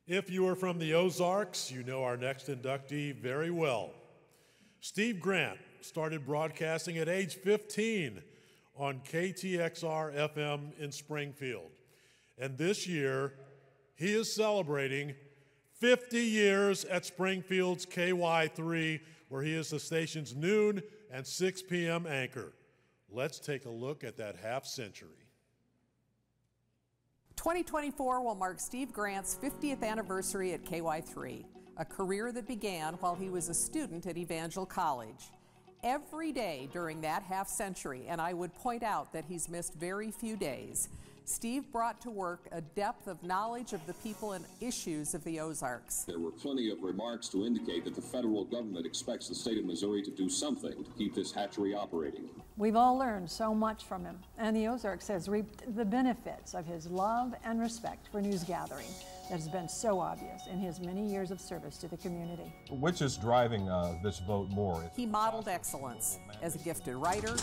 If you are from the Ozarks, you know our next inductee very well. Steve Grant started broadcasting at age 15 on KTXR FM in Springfield. And this year, he is celebrating 50 years at Springfield's KY3, where he is the station's noon and 6 p.m. anchor. Let's take a look at that half century. 2024 will mark Steve Grant's 50th anniversary at KY3, a career that began while he was a student at Evangel College. Every day during that half century, and I would point out that he's missed very few days, Steve brought to work a depth of knowledge of the people and issues of the Ozarks. There were plenty of remarks to indicate that the federal government expects the state of Missouri to do something to keep this hatchery operating. We've all learned so much from him, and the Ozarks has reaped the benefits of his love and respect for news gathering that has been so obvious in his many years of service to the community. Which is driving this vote more? He modeled excellence as a gifted writer,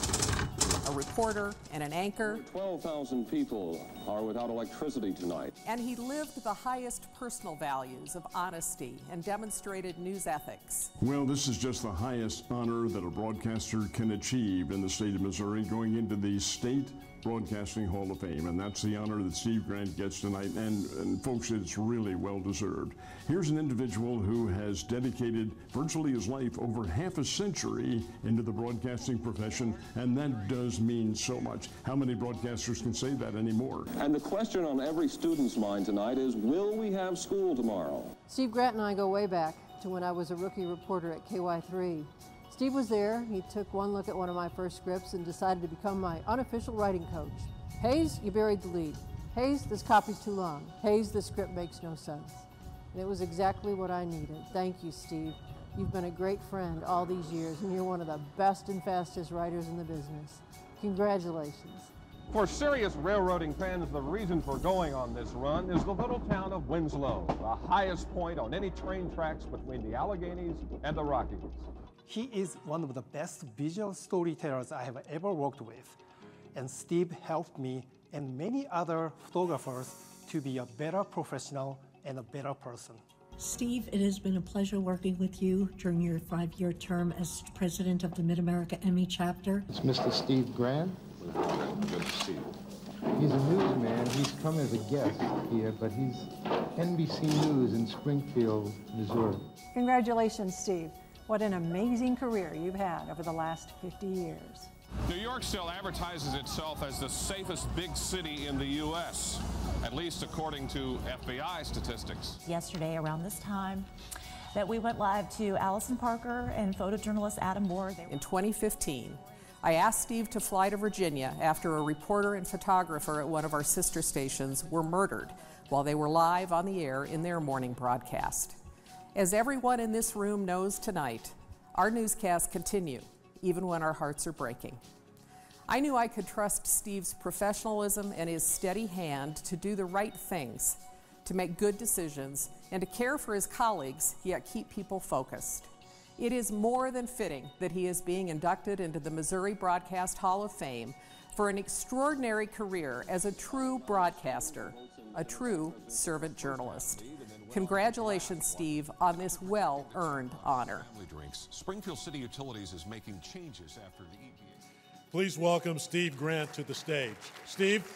a reporter, and an anchor. 12,000 people are without electricity tonight. And he lived the highest personal values of honesty and demonstrated news ethics. Well, this is just the highest honor that a broadcaster can achieve in the state of Missouri, going into the State Broadcasting Hall of Fame, and that's the honor that Steve Grant gets tonight, and folks, it's really well deserved. Here's an individual who has dedicated virtually his life, over half a century, into the broadcasting profession, and that does mean so much. How many broadcasters can say that anymore? And the question on every student's mind tonight is, will we have school tomorrow? Steve Grant and I go way back to when I was a rookie reporter at KY3. Steve was there. He took one look at one of my first scripts and decided to become my unofficial writing coach. Hayes, you buried the lead. Hayes, this copy's too long. Hayes, this script makes no sense. And it was exactly what I needed. Thank you, Steve. You've been a great friend all these years, and you're one of the best and fastest writers in the business. Congratulations. For serious railroading fans, the reason for going on this run is the little town of Winslow, the highest point on any train tracks between the Alleghenies and the Rockies. He is one of the best visual storytellers I have ever worked with, and Steve helped me and many other photographers to be a better professional and a better person. Steve, it has been a pleasure working with you during your 5-year term as president of the Mid-America Emmy chapter. It's Mr. Steve Grant. Good to see you. He's a newsman. He's come as a guest here, but he's NBC News in Springfield, Missouri. Congratulations, Steve. What an amazing career you've had over the last 50 years. New York still advertises itself as the safest big city in the U.S., at least according to FBI statistics. Yesterday, around this time, that we went live to Allison Parker and photojournalist Adam Moore. In 2015, I asked Steve to fly to Virginia after a reporter and photographer at one of our sister stations were murdered while they were live on the air in their morning broadcast. As everyone in this room knows tonight, our newscasts continue, even when our hearts are breaking. I knew I could trust Steve's professionalism and his steady hand to do the right things, to make good decisions, and to care for his colleagues, yet keep people focused. It is more than fitting that he is being inducted into the Missouri Broadcast Hall of Fame for an extraordinary career as a true broadcaster, a true servant journalist. Congratulations, Steve, on this well-earned honor. Springfield City Utilities is making changes after the EPA. Please welcome Steve Grant to the stage. Steve.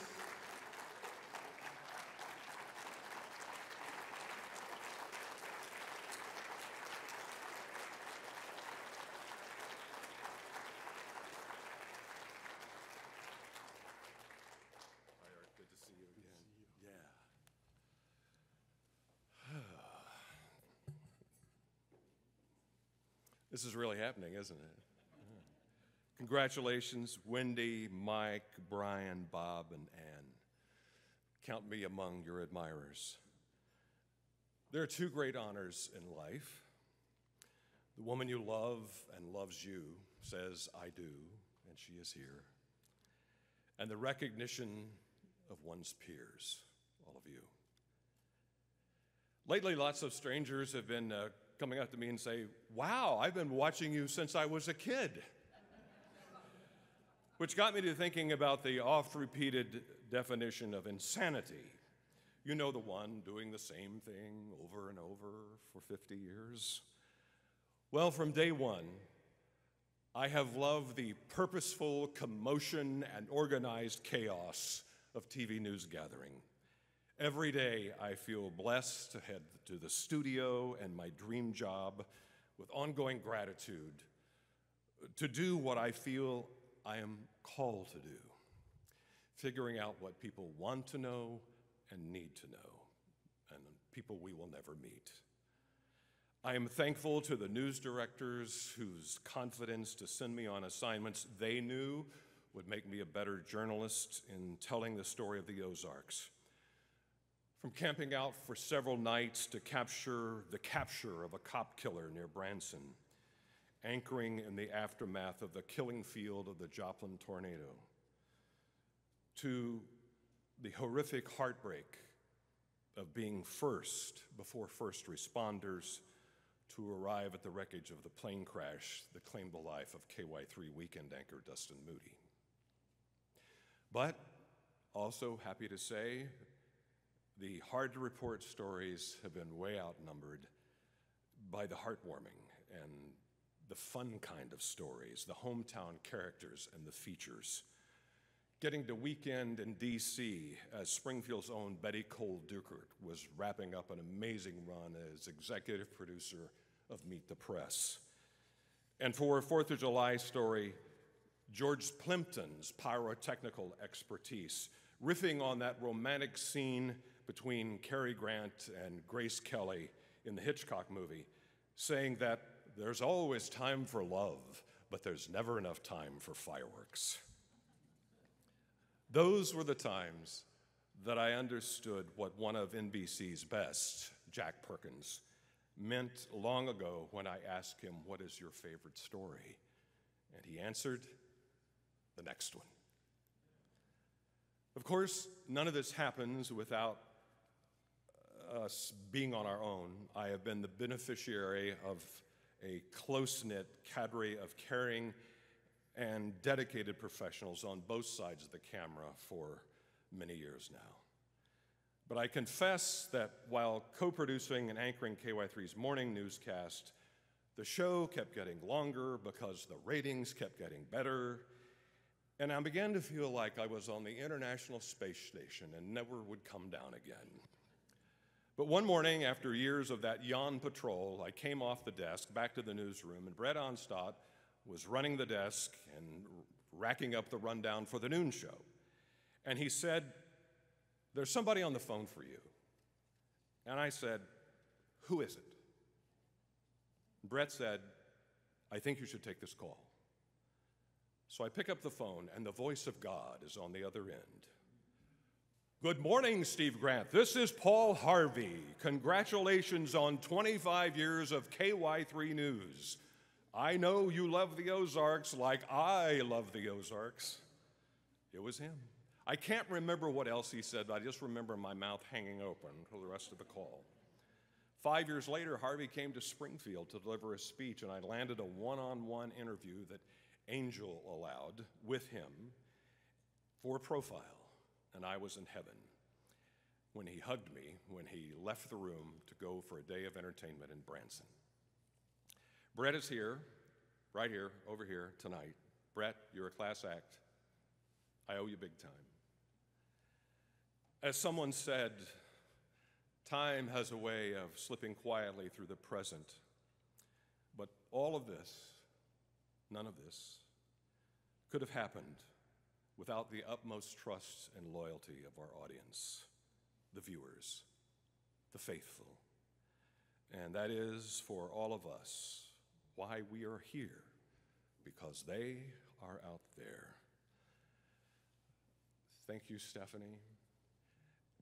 This is really happening, isn't it? Congratulations, Wendy, Mike, Brian, Bob, and Ann. Count me among your admirers. There are two great honors in life. The woman you love and loves you says, "I do," and she is here. And the recognition of one's peers, all of you. Lately, lots of strangers have been coming up to me and say, "Wow, I've been watching you since I was a kid." Which got me to thinking about the oft-repeated definition of insanity. You know the one doing the same thing over and over for 50 years. Well, from day one, I have loved the purposeful commotion and organized chaos of TV news gathering. Every day, I feel blessed to head to the studio and my dream job with ongoing gratitude to do what I feel I am called to do, figuring out what people want to know and need to know, and people we will never meet. I am thankful to the news directors whose confidence to send me on assignments they knew would make me a better journalist in telling the story of the Ozarks. From camping out for several nights to capture the capture of a cop killer near Branson, anchoring in the aftermath of the killing field of the Joplin tornado, to the horrific heartbreak of being first before first responders to arrive at the wreckage of the plane crash that claimed the life of KY3 weekend anchor Dustin Moody. But also happy to say, the hard-to-report stories have been way outnumbered by the heartwarming and the fun kind of stories, the hometown characters and the features. Getting to weekend in D.C. as Springfield's own Betty Cole Dukert was wrapping up an amazing run as executive producer of Meet the Press. And for a 4th of July story, George Plimpton's pyrotechnical expertise, riffing on that romantic scene between Cary Grant and Grace Kelly in the Hitchcock movie, saying that there's always time for love, but there's never enough time for fireworks. Those were the times that I understood what one of NBC's best, Jack Perkins, meant long ago when I asked him, "What is your favorite story?" And he answered, "The next one." Of course, none of this happens without us being on our own. I have been the beneficiary of a close-knit cadre of caring and dedicated professionals on both sides of the camera for many years now. But I confess that while co-producing and anchoring KY3's morning newscast, the show kept getting longer because the ratings kept getting better, and I began to feel like I was on the International Space Station and never would come down again. But one morning, after years of that yawn patrol, I came off the desk back to the newsroom, and Brett Onstadt was running the desk and racking up the rundown for the noon show. And he said, "There's somebody on the phone for you." And I said, "Who is it?" Brett said, "I think you should take this call." So I pick up the phone, and the voice of God is on the other end. "Good morning, Steve Grant. This is Paul Harvey. Congratulations on 25 years of KY3 News. I know you love the Ozarks like I love the Ozarks." It was him. I can't remember what else he said, but I just remember my mouth hanging open for the rest of the call. 5 years later, Harvey came to Springfield to deliver a speech, and I landed a one-on-one interview that Angel allowed with him for a profile, and I was in heaven when he hugged me when he left the room to go for a day of entertainment in Branson. Brett is here, right here, over here tonight. Brett, you're a class act. I owe you big time. As someone said, time has a way of slipping quietly through the present, but all of this, none of this, could have happened without the utmost trust and loyalty of our audience, the viewers, the faithful. And that is, for all of us, why we are here, because they are out there. Thank you, Stephanie.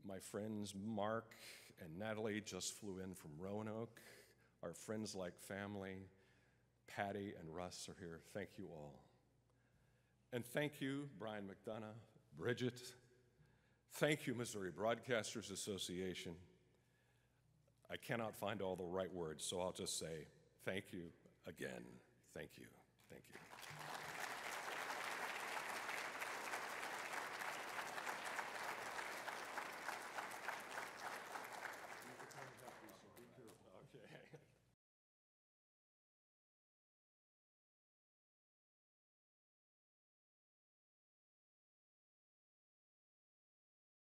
My friends Mark and Natalie just flew in from Roanoke. Our friends like family, Patty and Russ are here. Thank you all. And thank you, Brian McDonough, Bridget. Thank you, Missouri Broadcasters Association. I cannot find all the right words, so I'll just say thank you again. Thank you. Thank you.